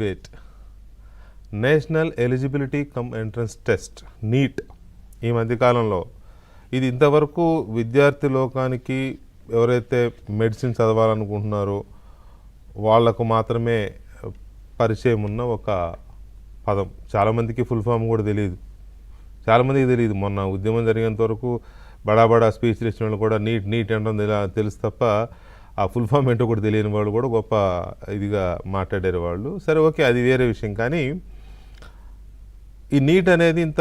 Wait national eligibility cum entrance test NEET ఈ మధ్యకాలంలో ఇది ఇంతవరకు విద్యార్థి లోకానికి ఎవరైతే మెడిసిన్ చదవాలనుకుంటున్నారో వాళ్లకు మాత్రమే పరిచయం ఉన్న ఒక పదం. చాలామందికి ఫుల్ ఫామ్ కూడా తెలియదు, చాలామందికి తెలియదు. మొన్న ఉద్యమం జరిగేంత వరకు బడా స్పీచ్లు ఇచ్చిన వాళ్ళు కూడా నీట్ అనడం తెలుసు తప్ప ఆ ఫుల్ ఫామ్ ఏంటో కూడా తెలియని వాళ్ళు కూడా గొప్ప ఇదిగా మాట్లాడారు వాళ్ళు. సరే, ఓకే, అది వేరే విషయం. కానీ ఈ నీట్ అనేది ఇంత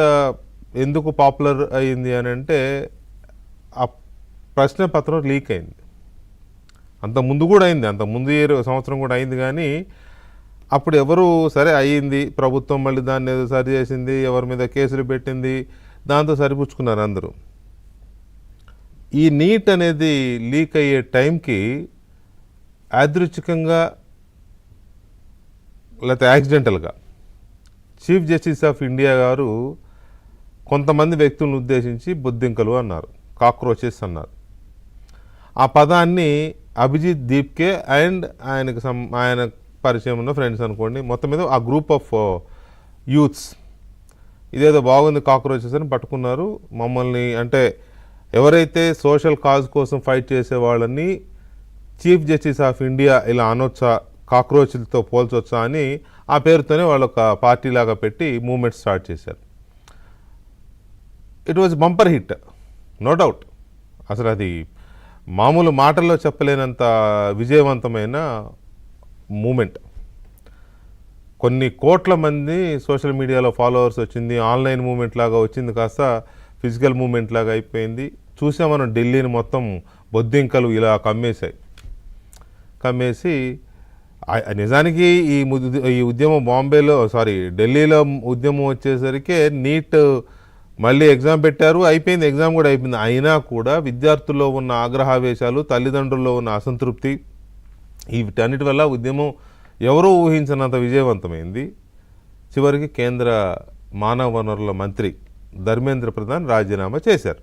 ఎందుకు పాపులర్ అయింది అని అంటే ఆ ప్రశ్న పత్రం లీక్ అయింది. అంత ముందు కూడా అయింది, అంత ముందు సంవత్సరం కూడా అయింది. కానీ అప్పుడు ఎవరు సరే అయ్యింది, ప్రభుత్వం మళ్ళీ దాన్ని ఏదో సరి చేసింది, ఎవరి మీద కేసులు పెట్టింది, దాంతో సరిపుచ్చుకున్నారు అందరూ. ఈ నీట్ అనేది లీక్ అయ్యే టైంకి యాదృచ్ఛికంగా లేకపోతే యాక్సిడెంటల్గా చీఫ్ జస్టిస్ ఆఫ్ ఇండియా గారు కొంతమంది వ్యక్తులను ఉద్దేశించి బొద్దింకలు అన్నారు, కాక్రోచెస్ అన్నారు. ఆ పదాన్ని అభిజిత్ దీప్కే అండ్ ఆయన పరిచయం ఉన్న ఫ్రెండ్స్ అనుకోండి, మొత్తం మీద ఆ గ్రూప్ ఆఫ్ యూత్స్ ఇదేదో బాగుంది కాక్రోచెస్ అని పట్టుకున్నారు మమ్మల్ని. అంటే ఎవరైతే సోషల్ కాజ్ కోసం ఫైట్ చేసే వాళ్ళని చీఫ్ జస్టిస్ ఆఫ్ ఇండియా ఇలా అనొచ్చా, కాక్రోచ్లతో పోల్చొచ్చా అని ఆ పేరుతోనే వాళ్ళు ఒక పార్టీ లాగా పెట్టి మూవ్మెంట్ స్టార్ట్ చేశారు. It was bumper hit, no doubt. అసలు అది మామూలు మాటల్లో చెప్పలేనంత విజయవంతమైన మూమెంట్. కొన్ని కోట్ల మంది సోషల్ మీడియాలో ఫాలోవర్స్ వచ్చింది, ఆన్లైన్ మూమెంట్ లాగా వచ్చింది, కాస్త ఫిజికల్ మూమెంట్ లాగా అయిపోయింది. చూసాం మనం ఢిల్లీని మొత్తం బొద్దింకలు ఇలా కమ్మేసి నిజానికి ఈ ఉద్యమం ఢిల్లీలో ఉద్యమం వచ్చేసరికి నీట్ మళ్ళీ ఎగ్జామ్ పెట్టారు, అయిపోయింది, ఎగ్జామ్ కూడా అయిపోయింది. అయినా కూడా విద్యార్థుల్లో ఉన్న ఆగ్రహావేశాలు, తల్లిదండ్రుల్లో ఉన్న అసంతృప్తి, వీటన్నిటి వల్ల ఉద్యమం ఎవరూ ఊహించినంత విజయవంతమైంది. చివరికి కేంద్ర మానవ వనరుల మంత్రి ధర్మేంద్ర ప్రధాన్ రాజీనామా చేశారు.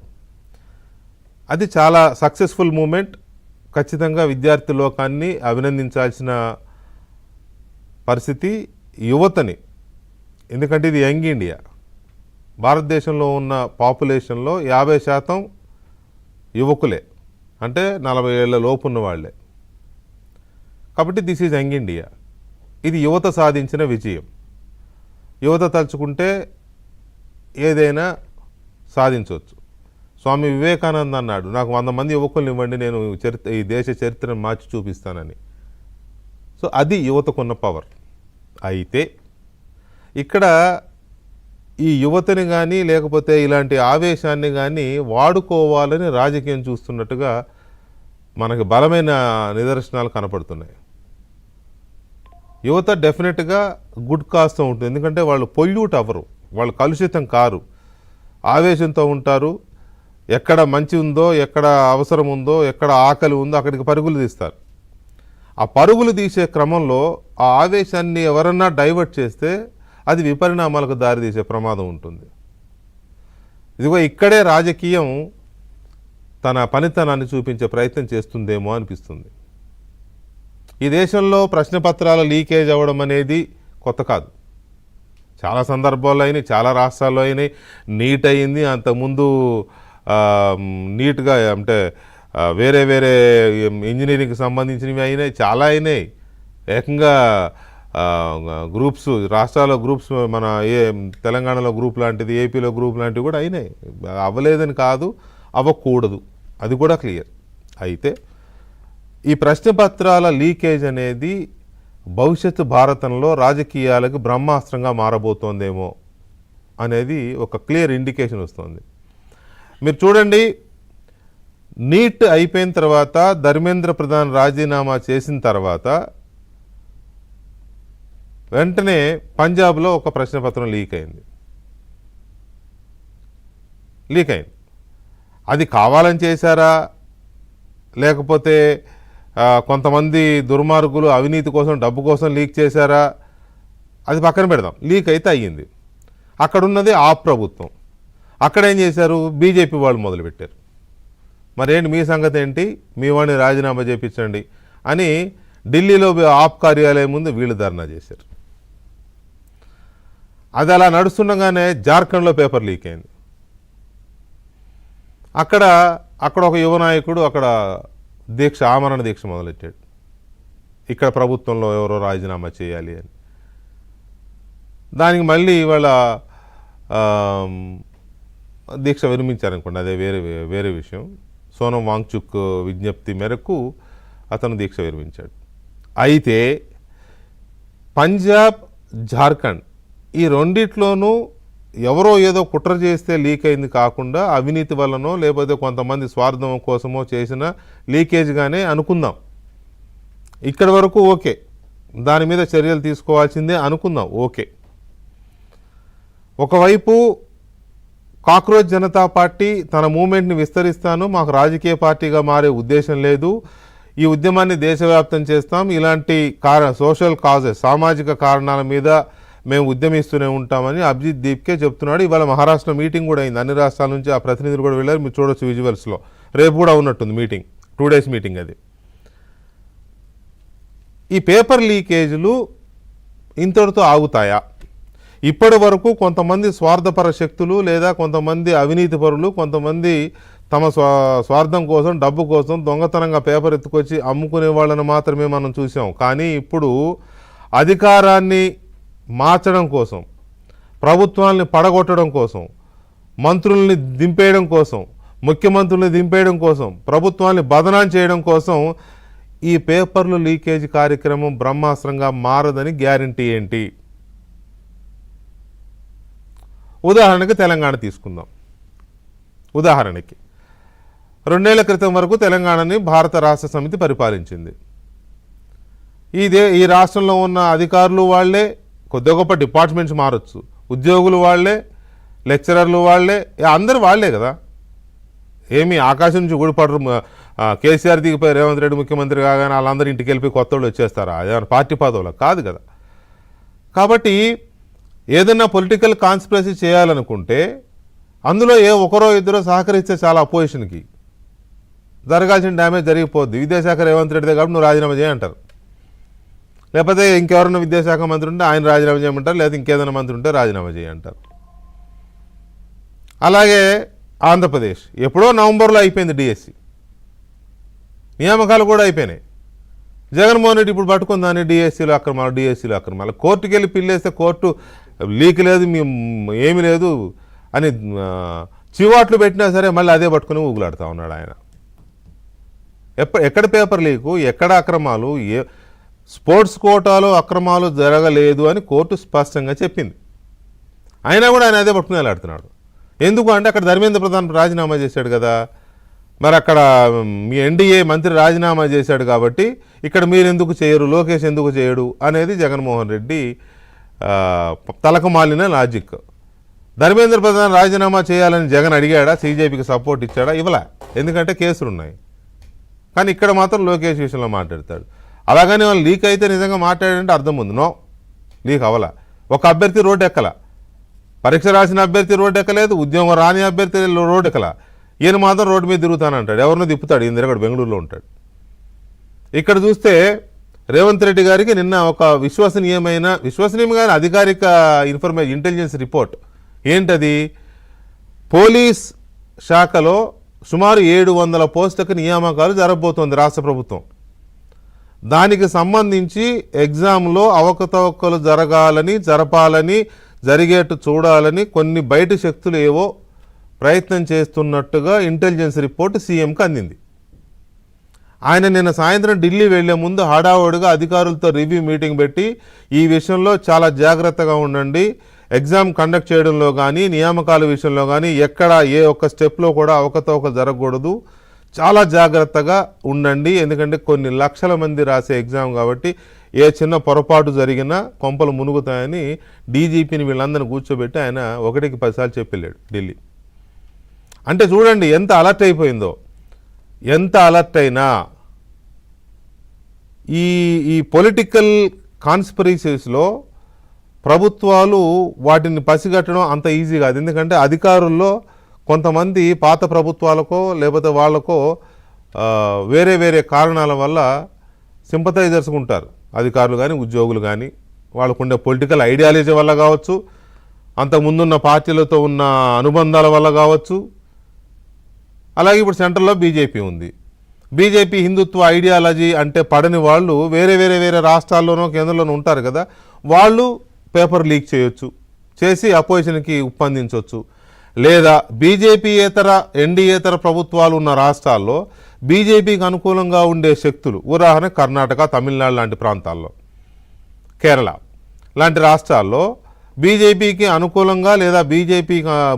అది చాలా సక్సెస్ఫుల్ మూమెంట్. ఖచ్చితంగా విద్యార్థి లోకాన్ని అభినందించాల్సిన పరిస్థితి, యువతని. ఎందుకంటే ఇది యంగ్ ఇండియా. భారతదేశంలో ఉన్న పాపులేషన్లో 50% యువకులే, అంటే 40 ఏళ్ల లోపు ఉన్న వాళ్ళే. కాబట్టి దిస్ ఈజ్ యంగ్ ఇండియా. ఇది యువత సాధించిన విజయం. యువత తలుచుకుంటే ఏదైనా సాధించవచ్చు. స్వామి వివేకానంద అన్నాడు, నాకు 100 మంది యువకులను ఇవ్వండి, నేను ఈ దేశ చరిత్రను మార్చి చూపిస్తానని. సో అది యువతకున్న పవర్. అయితే ఇక్కడ ఈ యువతని కానీ లేకపోతే ఇలాంటి ఆవేశాన్ని కానీ వాడుకోవాలని రాజకీయం చూస్తున్నట్టుగా మనకు బలమైన నిదర్శనాలు కనపడుతున్నాయి. యువత డెఫినెట్గా గుడ్ కాస్తో ఉంటుంది, ఎందుకంటే వాళ్ళు పొల్యూట్ అవ్వరు, వాళ్ళు కలుషితం కారు, ఆవేశంతో ఉంటారు. ఎక్కడ మంచి ఉందో, ఎక్కడ అవసరం ఉందో, ఎక్కడ ఆకలి ఉందో అక్కడికి పరుగులు తీస్తారు. ఆ పరుగులు తీసే క్రమంలో ఆ ఆవేశాన్ని ఎవరన్నా డైవర్ట్ చేస్తే అది విపరిణామాలకు దారితీసే ప్రమాదం ఉంటుంది. ఇదిగో ఇక్కడే రాజకీయం తన పనితనాన్ని చూపించే ప్రయత్నం చేస్తుందేమో అనిపిస్తుంది. ఈ దేశంలో ప్రశ్నపత్రాల లీకేజ్ అవ్వడం అనేది కొత్త కాదు. చాలా సందర్భాల్లో అయినాయి, చాలా రాష్ట్రాల్లో అయినాయి. నీట్ అయింది, అంతకుముందు నీట్గా అంటే వేరే ఇంజనీరింగ్కి సంబంధించినవి అయినాయి, చాలా అయినాయి. ఏకంగా గ్రూప్స్, రాష్ట్రాల్లో గ్రూప్స్, మన తెలంగాణలో గ్రూప్ లాంటిది, ఏపీలో గ్రూప్ లాంటివి కూడా అయినాయి. అవ్వలేదని కాదు, అవ్వకూడదు, అది కూడా క్లియర్. అయితే ఈ ప్రశ్నపత్రాల లీకేజ్ అనేది భవిష్యత్తు భారతంలో రాజకీయాలకు బ్రహ్మాస్త్రంగా మారబోతోందేమో అనేది ఒక క్లియర్ ఇండికేషన్ వస్తుంది. మీరు చూడండి, నీట్ అయిపోయిన తర్వాత ధర్మేంద్ర ప్రధాన్ రాజీనామా చేసిన తర్వాత వెంటనే పంజాబ్లో ఒక ప్రశ్నపత్రం లీక్ అయింది. అది కావాలని చేశారా, లేకపోతే కొంతమంది దుర్మార్గులు అవినీతి కోసం, డబ్బు కోసం లీక్ చేశారా, అది పక్కన పెడదాం. లీక్ అయితే అయ్యింది. అక్కడున్నది ఆ ప్రభుత్వం. అక్కడేం చేశారు, బీజేపీ వాళ్ళు మొదలుపెట్టారు. మరేంటి మీ సంగతి ఏంటి, మీ వాడిని రాజీనామా చేయించండి అని ఢిల్లీలో ఆప్ కార్యాలయం ముందు వీళ్ళు ధర్నా చేశారు. అది అలా నడుస్తుండగానే జార్ఖండ్లో పేపర్ లీక్ అయింది. అక్కడ ఒక యువ నాయకుడు అక్కడ ఆమరణ దీక్ష మొదలెట్టాడు, ఇక్కడ ప్రభుత్వంలో ఎవరో రాజీనామా చేయాలి అని. దానికి మళ్ళీ ఇవాళ దీక్ష విరమించారనుకోండి, అదే వేరే విషయం. సోనం వాంగ్చుక్ విజ్ఞప్తి మేరకు అతను దీక్ష విరమించాడు. అయితే పంజాబ్, జార్ఖండ్ ఈ రెండిట్లోనూ ఎవరో ఏదో కుట్ర చేస్తే లీక్ అయింది కాకుండా అవినీతి వల్లనో లేకపోతే కొంతమంది స్వార్థం కోసమో చేసిన లీకేజ్గానే అనుకుందాం. ఇక్కడి వరకు ఓకే, దాని మీద చర్యలు తీసుకోవాల్సిందే అనుకుందాం, ఓకే. ఒకవైపు కాక్రోచ్ జనతా పార్టీ తన మూమెంట్ని విస్తరిస్తాను, మాకు రాజకీయ పార్టీగా మారే ఉద్దేశం లేదు, ఈ ఉద్యమాన్ని దేశవ్యాప్తం చేస్తాం, ఇలాంటి సోషల్ కాజెస్ సామాజిక కారణాల మీద మేము ఉద్యమిస్తూనే ఉంటామని అభిజిత్ దీప్కే చెప్తున్నాడు. ఇవాళ మహారాష్ట్ర మీటింగ్ కూడా అయింది, అన్ని రాష్ట్రాల నుంచి ఆ ప్రతినిధులు కూడా వెళ్ళారు, మీరు చూడొచ్చు విజువల్స్లో. రేపు కూడా ఉన్నట్టుంది మీటింగ్, 2 days మీటింగ్ అది. ఈ పేపర్ లీకేజీలు ఇంతటితో ఆగుతాయా? ఇప్పటి వరకు కొంతమంది స్వార్థపర శక్తులు లేదా కొంతమంది అవినీతి పరులు, కొంతమంది తమ స్వార్థం కోసం, డబ్బు కోసం దొంగతనంగా పేపర్ ఎత్తుకొచ్చి అమ్ముకునే వాళ్ళని మాత్రమే మనం చూసాం. కానీ ఇప్పుడు అధికారాన్ని మార్చడం కోసం, ప్రభుత్వాన్ని పడగొట్టడం కోసం, మంత్రుల్ని దింపేయడం కోసం, ముఖ్యమంత్రుల్ని దింపేయడం కోసం, ప్రభుత్వాన్ని బదనాం చేయడం కోసం ఈ పేపర్లు లీకేజ్ కార్యక్రమం బ్రహ్మాస్త్రంగా మారదని గ్యారంటీ ఏంటి? ఉదాహరణకి తెలంగాణ తీసుకుందాం. ఉదాహరణకి 2 ఏళ్ల క్రితం వరకు తెలంగాణని భారత రాష్ట్ర సమితి పరిపాలించింది. ఈ రాష్ట్రంలో ఉన్న అధికారులు వాళ్లే, కొద్ది గొప్ప డిపార్ట్మెంట్స్ మారచ్చు, ఉద్యోగులు వాళ్లే, లెక్చరర్లు వాళ్లే, అందరు వాళ్లే కదా. ఏమి ఆకాశం నుంచి ఊడిపడరు, కేసీఆర్ దిగిపోయి రేవంత్ రెడ్డి ముఖ్యమంత్రి కాగానే వాళ్ళందరూ ఇంటికి వెళ్ళిపోయి కొత్త వాళ్ళు వచ్చేస్తారా? అదేమన్నా పార్టీ పదవులకు కాదు కదా. కాబట్టి ఏదన్నా పొలిటికల్ కాన్స్పిరసీ చేయాలనుకుంటే అందులో ఒకరో ఇద్దరో సహకరిస్తే చాలా అపోజిషన్కి జరగాల్సిన డ్యామేజ్ జరిగిపోద్ది. విద్యాశాఖ రేవంత్ రెడ్డిదే కాబట్టి నువ్వు రాజీనామా చేయంటారు, లేకపోతే ఇంకెవరన్నా విద్యాశాఖ మంత్రి ఉంటే ఆయన రాజీనామా చేయమంటారు, లేదా ఇంకేదైనా మంత్రి ఉంటే రాజీనామా చేయంటారు. అలాగే ఆంధ్రప్రదేశ్ ఎప్పుడో నవంబర్లో అయిపోయింది, డిఎస్సి నియామకాలు కూడా అయిపోయినాయి. జగన్మోహన్ రెడ్డి ఇప్పుడు పట్టుకుందాన్ని డిఎస్సీలో అక్రమాలు కోర్టుకి వెళ్ళి పిల్లేస్తే కోర్టు లీక్ లేదు, ఏమీ లేదు అని చివాట్లు పెట్టినా సరే మళ్ళీ అదే పట్టుకుని ఊగులాడుతూ ఉన్నాడు ఆయన. ఎక్కడ పేపర్ లీకు, ఎక్కడ అక్రమాలు, స్పోర్ట్స్ కోటాలో అక్రమాలు జరగలేదు అని కోర్టు స్పష్టంగా చెప్పింది. అయినా కూడా ఆయన అదే పట్టుకుని వెళ్ళాడుతున్నాడు. ఎందుకు అంటే అక్కడ ధర్మేంద్ర ప్రధాన్ రాజీనామా చేశాడు కదా, మరి అక్కడ మీ ఎన్డీఏ మంత్రి రాజీనామా చేశాడు కాబట్టి ఇక్కడ మీరు ఎందుకు చేయరు, లోకేష్ ఎందుకు చేయడు అనేది జగన్మోహన్ రెడ్డి తలకు మాలిన లాజిక్. ధర్మేంద్ర ప్రధాన్ రాజీనామా చేయాలని జగన్ అడిగాడా, సీజేపీకి సపోర్ట్ ఇచ్చాడా? ఇవ్వలే, ఎందుకంటే కేసులు ఉన్నాయి. కానీ ఇక్కడ మాత్రం లోకేష్ విషయంలో మాట్లాడతాడు. అలాగని వాళ్ళు లీక్ అయితే నిజంగా మాట్లాడాడంటే అర్థం ఉంది. నో, లీక్ అవ్వలా. ఒక అభ్యర్థి రోడ్డు ఎక్కల, పరీక్ష రాసిన అభ్యర్థి రోడ్డు ఎక్కలేదు, ఉద్యోగం రాని అభ్యర్థి రోడ్డు ఎక్కల. ఈయన మాత్రం రోడ్డు మీద తిరుగుతానంటాడు, ఎవరినో తిప్పుతాడు. ఈయన తిరగడు, బెంగళూరులో ఉంటాడు. ఇక్కడ చూస్తే రేవంత్ రెడ్డి గారికి నిన్న ఒక విశ్వసనీయమైన అధికారిక ఇంటెలిజెన్స్ రిపోర్ట్ ఏంటది, పోలీస్ శాఖలో సుమారు 700 పోస్టులకు నియామకాలు జరగబోతోంది రాష్ట్ర ప్రభుత్వం. దానికి సంబంధించి ఎగ్జామ్లో అవకతవకలు జరపాలని జరిగేట్టు చూడాలని కొన్ని బయట శక్తులు ఏవో ప్రయత్నం చేస్తున్నట్టుగా ఇంటెలిజెన్స్ రిపోర్ట్ సీఎంకి అందింది. ఆయన నిన్న సాయంత్రం ఢిల్లీ వెళ్లే ముందు హడావుడిగా అధికారులతో రివ్యూ మీటింగ్ పెట్టి ఈ విషయంలో చాలా జాగ్రత్తగా ఉండండి, ఎగ్జామ్ కండక్ట్ చేయడంలో కానీ నియామకాల విషయంలో కానీ ఎక్కడ ఏ ఒక్క స్టెప్లో కూడా అవకతవకలు జరగకూడదు, చాలా జాగ్రత్తగా ఉండండి, ఎందుకంటే కొన్ని లక్షల మంది రాసే ఎగ్జామ్ కాబట్టి ఏ చిన్న పొరపాటు జరిగినా కొంపలు మునుగుతాయని డీజీపీని వీళ్ళందరినీ కూర్చోబెట్టి ఆయన 1కి 10 సార్లు చెప్పెళ్ళాడు ఢిల్లీ. అంటే చూడండి ఎంత అలర్ట్ అయిపోయిందో. ఎంత అలర్ట్ అయినా ఈ పొలిటికల్ కాన్స్పిరసీస్లో ప్రభుత్వాలు వాటిని పసిగట్టడం అంత ఈజీ కాదు. ఎందుకంటే అధికారుల్లో కొంతమంది పాత ప్రభుత్వాలకో లేకపోతే వాళ్ళకో వేరే వేరే కారణాల వల్ల సింపథైజర్స్ ఉంటారు, అధికారులు కానీ ఉద్యోగులు కానీ. వాళ్ళకుండే పొలిటికల్ ఐడియాలజీ వల్ల కావచ్చు, అంతకుముందున్న పార్టీలతో ఉన్న అనుబంధాల వల్ల కావచ్చు. అలాగే ఇప్పుడు సెంట్రల్లో బీజేపీ ఉంది. బీజేపీ హిందుత్వ ఐడియాలజీ అంటే పడని వాళ్ళు వేరే వేరే వేరే రాష్ట్రాల్లోనో కేంద్రంలోనూ ఉంటారు కదా, వాళ్ళు పేపర్ లీక్ చేయొచ్చు, చేసి అపోజిషన్కి ఉప్పందించవచ్చు. లేదా బీజేపీయేతర ఎన్డీయేతర ప్రభుత్వాలు ఉన్న రాష్ట్రాల్లో బీజేపీకి అనుకూలంగా ఉండే శక్తులు, ఉదాహరణ కర్ణాటక, తమిళనాడు లాంటి ప్రాంతాల్లో, కేరళ లాంటి రాష్ట్రాల్లో బీజేపీకి అనుకూలంగా లేదా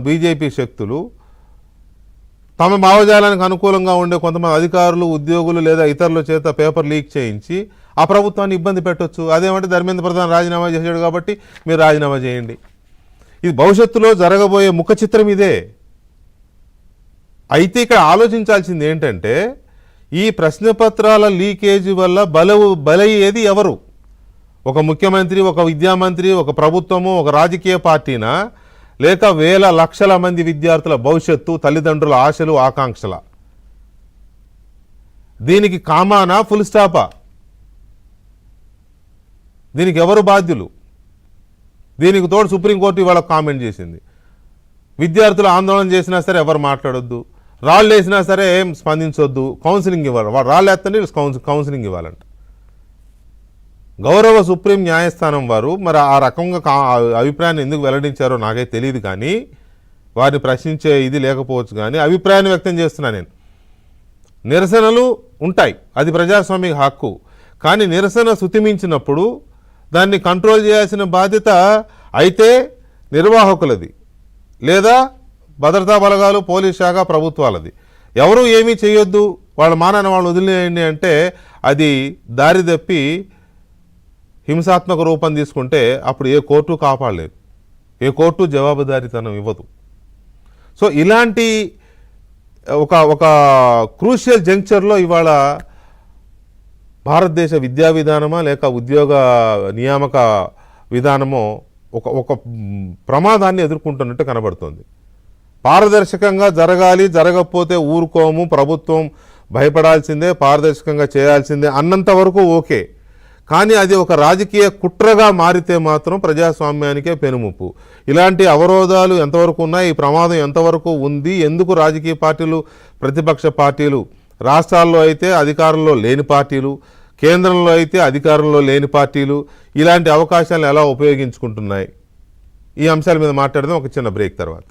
బీజేపీ శక్తులు తమ భావజాలానికి అనుకూలంగా ఉండే కొంతమంది అధికారులు, ఉద్యోగులు లేదా ఇతరుల చేత పేపర్ లీక్ చేయించి ఆ ప్రభుత్వాన్ని ఇబ్బంది పెట్టవచ్చు. అదేమంటే ధర్మేంద్ర ప్రధాన్ రాజీనామా చేశాడు కాబట్టి మీరు రాజీనామా చేయండి. ఇది భవిష్యత్తులో జరగబోయే ముఖ చిత్రం ఇదే. అయితే ఇక్కడ ఆలోచించాల్సింది ఏంటంటే, ఈ ప్రశ్నపత్రాల లీకేజీ వల్ల బలయ్యేది ఎవరు? ఒక ముఖ్యమంత్రి, ఒక విద్యామంత్రి, ఒక ప్రభుత్వము, ఒక రాజకీయ పార్టీనా, లేక వేల లక్షల మంది విద్యార్థుల భవిష్యత్తు, తల్లిదండ్రుల ఆశలు, ఆకాంక్షల? దీనికి కామానా, ఫుల్ స్టాపా? దీనికి ఎవరు బాధ్యులు? దీనికి తోడు సుప్రీంకోర్టు ఇవాళ కామెంట్ చేసింది. విద్యార్థులు ఆందోళన చేసినా సరే ఎవరు మాట్లాడొద్దు, రాళ్ళు వేసినా సరే ఏం స్పందించొద్దు, కౌన్సిలింగ్ ఇవ్వాలి. రాళ్ళు వేస్తేనే కౌన్సిలింగ్ ఇవ్వాలంట. గౌరవ సుప్రీం న్యాయస్థానం వారు మరి ఆ రకంగా అభిప్రాయాన్ని ఎందుకు వెల్లడించారో నాకైతే తెలియదు, కానీ వారిని ప్రశ్నించే ఇది లేకపోవచ్చు. కానీ అభిప్రాయాన్ని వ్యక్తం చేస్తున్నా నేను. నిరసనలు ఉంటాయి, అది ప్రజాస్వామిక హక్కు. కానీ నిరసన శుతిమించినప్పుడు దాన్ని కంట్రోల్ చేయాల్సిన బాధ్యత అయితే నిర్వాహకులది, లేదా భద్రతా బలగాలు, పోలీస్ శాఖ, ప్రభుత్వాలది. ఎవరు ఏమీ చేయొద్దు, వాళ్ళ మానాన్ని వాళ్ళు వదిలేయండి అంటే అది దారి తప్పి హింసాత్మక రూపం తీసుకుంటే అప్పుడు ఏ కోర్టు కాపాడలేదు, ఏ కోర్టు జవాబుదారీతనం ఇవ్వదు. సో ఇలాంటి ఒక క్రూషియల్ జంక్చర్లో ఇవాళ భారతదేశ విద్యా విధానమా లేక ఉద్యోగ నియామక విధానమో ఒక ప్రమాదాన్ని ఎదుర్కొంటున్నట్టు కనబడుతుంది. పారదర్శకంగా జరగాలి, జరగకపోతే ఊరుకోము, ప్రభుత్వం భయపడాల్సిందే, పారదర్శకంగా చేయాల్సిందే అన్నంత వరకు ఓకే. కానీ అది ఒక రాజకీయ కుట్రగా మారితే మాత్రం ప్రజాస్వామ్యానికే పెనుముప్పు. ఇలాంటి అవరోధాలు ఎంతవరకు ఉన్నాయి, ఈ ప్రమాదం ఎంతవరకు ఉంది, ఎందుకు రాజకీయ పార్టీలు, ప్రతిపక్ష పార్టీలు, రాష్ట్రాల్లో అయితే అధికారంలో లేని పార్టీలు, కేంద్రంలో అయితే అధికారంలో లేని పార్టీలు ఇలాంటి అవకాశాలను ఎలా ఉపయోగించుకుంటున్నాయి? ఈ అంశాల మీద మాట్లాడదాం ఒక చిన్న బ్రేక్ తర్వాత.